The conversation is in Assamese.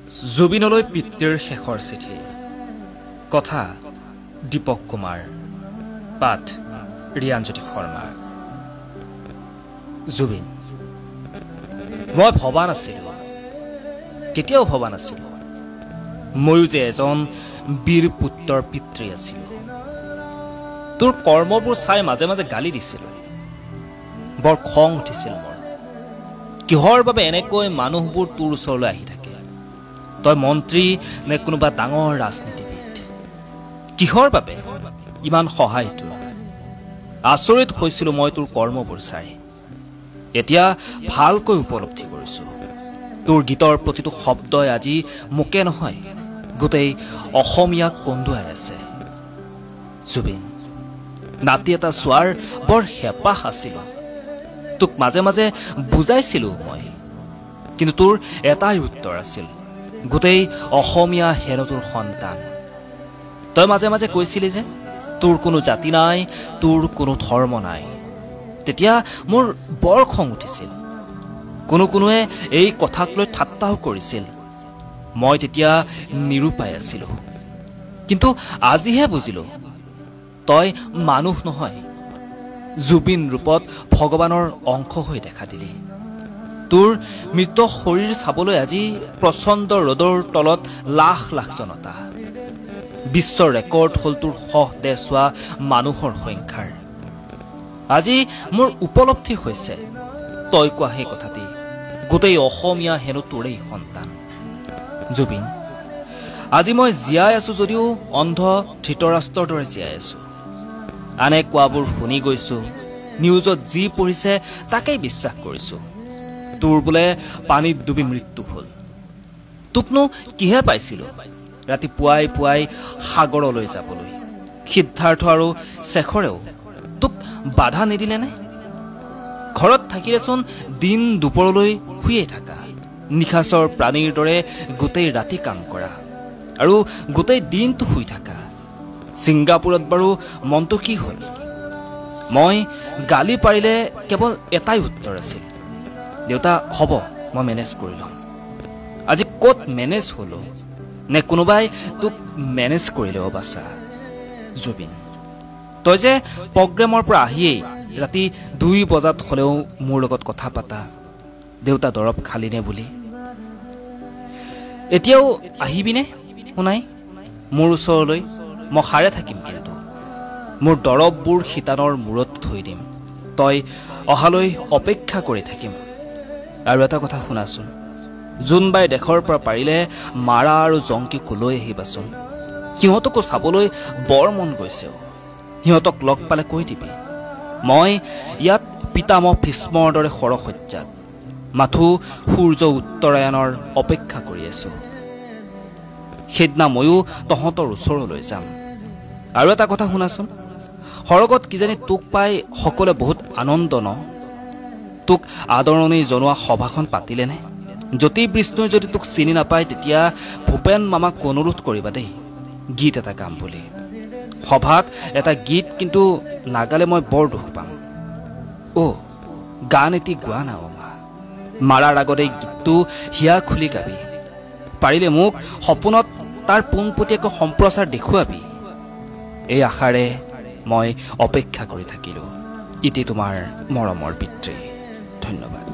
জুবিনলৈ পিতৃৰ শেষৰ চিঠি কথা দীপক কুমাৰ পাঠ ৰিয়াঞ্জ্যোতি শৰ্মা জুবিন মই ভবা নাছিলোঁ কেতিয়াও ভবা নাছিলোঁ ময়ো যে এজন বীৰ পুত্ৰৰ পিতৃ আছিলোঁ তোৰ কৰ্মবোৰ চাই মাজে মাজে গালি দিছিলোঁ বৰ খং উঠিছিল মোৰ কিহৰ বাবে এনেকৈ মানুহবোৰ তোৰ ওচৰলৈ আহি থাকে তই মন্ত্ৰী নে কোনোবা ডাঙৰ ৰাজনীতিবিদ কিহৰ বাবে ইমান সহায় তোৰ আচৰিত হৈছিলোঁ মই তোৰ কৰ্মবোৰ চাই এতিয়া ভালকৈ উপলব্ধি কৰিছোঁ তোৰ গীতৰ প্ৰতিটো শব্দই আজি মোকে নহয় গোটেই অসমীয়াক কন্দুৱাই আছে জুবিন নাতি এটা চোৱাৰ বৰ হেঁপাহ আছিলোঁ তোক মাজে মাজে বুজাইছিলোঁ মই কিন্তু তোৰ এটাই উত্তৰ আছিল গোটেই অসমীয়া হেনো তোৰ সন্তান তই মাজে মাজে কৈছিলি যে তোৰ কোনো জাতি নাই তোৰ কোনো ধৰ্ম নাই তেতিয়া মোৰ বৰ খং উঠিছিল কোনোৱে এই কথাক লৈ ঠাট্টাও কৰিছিল মই তেতিয়া নিৰুপায় আছিলোঁ কিন্তু আজিহে বুজিলোঁ তই মানুহ নহয় জুবিন ৰূপত ভগৱানৰ অংশ হৈ দেখা দিলি তোৰ মৃত শৰীৰ চাবলৈ আজি প্ৰচণ্ড ৰ'দৰ তলত লাখ লাখ জনতা বিশ্ব ৰেকৰ্ড হ'ল তোৰ দেহ চোৱা মানুহৰ সংখ্যাৰ আজি মোৰ উপলব্ধি হৈছে তই কোৱা সেই কথাটি গোটেই অসমীয়া হেনো তোৰেই সন্তান জুবিন আজি মই জীয়াই আছোঁ যদিও অন্ধ ধৃতৰাষ্ট্ৰৰ দৰে জীয়াই আছোঁ আনে কোৱাবোৰ শুনি গৈছোঁ নিউজত যি পঢ়িছে তাকেই বিশ্বাস কৰিছোঁ তোৰ বোলে পানীত ডুবি মৃত্যু হ'ল তোকনো কিহে পাইছিলোঁ ৰাতি পুৱাই পুৱাই সাগৰলৈ যাবলৈ সিদ্ধাৰ্থ আৰু শেখৰেও তোক বাধা নিদিলেনে ঘৰত থাকিলেচোন দিন দুপৰলৈ শুয়ে থাকা নিশাচৰ প্ৰাণীৰ দৰে গোটেই ৰাতি কাম কৰা আৰু গোটেই দিনটো শুই থাকা ছিংগাপুৰত বাৰু মনটো কি হ'ল মই গালি পাৰিলে কেৱল এটাই উত্তৰ আছিল দেউতা হ'ব মই মেনেজ কৰি ল'ম আজি ক'ত মেনেজ হ'লো নে কোনোবাই তোক মেনেজ কৰিলে বাছা জুবিন তই যে প্ৰগ্ৰেমৰ পৰা আহিয়েই ৰাতি 2 বজাত হ'লেও মোৰ লগত কথা পাতা দেউতা দৰৱ খালিনে বুলি এতিয়াও আহিবিনে শুনাই মোৰ ওচৰলৈ মই সাৰে থাকিম কিন্তু মোৰ দৰৱবোৰ শীতানৰ মূৰত থৈ দিম তই অহালৈ অপেক্ষা কৰি থাকিম আৰু এটা কথা শুনাচোন জোনবাই দেশৰ পৰা পাৰিলে মাৰা আৰু জংকীকো লৈ আহিবাচোন সিহঁতকো চাবলৈ বৰ মন গৈছে সিহঁতক লগ পালে কৈ দিবি মই ইয়াত পিতামহ ভীষ্মৰ দৰে সৰসজ্জাত মাথো সূৰ্য উত্তৰায়ণৰ অপেক্ষা কৰি আছোঁ সেইদিনা ময়ো তহঁতৰ ওচৰলৈ যাম আৰু এটা কথা শুনাচোন সৰগত কিজানি তোক পাই সকলোৱে বহুত আনন্দ ন তোক আদৰণি জনোৱা সভাখন পাতিলেনে জ্যোতি বিষ্ণুই যদি তোক চিনি নাপায় তেতিয়া ভূপেন মামাক অনুৰোধ কৰিবা দেই গীত এটা গাম বুলি সভাত এটা গীত কিন্তু নাগালে মই বৰ দুখ পাম গান এটি গোৱা না মা মাৰাৰ আগতে গীতটো হিয়া খুলি গাবি পাৰিলে মোক সপোনত তাৰ পোনপটীয়াকৈ সম্প্ৰচাৰ দেখুৱাবি এই আশাৰে মই অপেক্ষা কৰি থাকিলোঁ ইতি তোমাৰ মৰমৰ পিতৃ ধন্যবাদ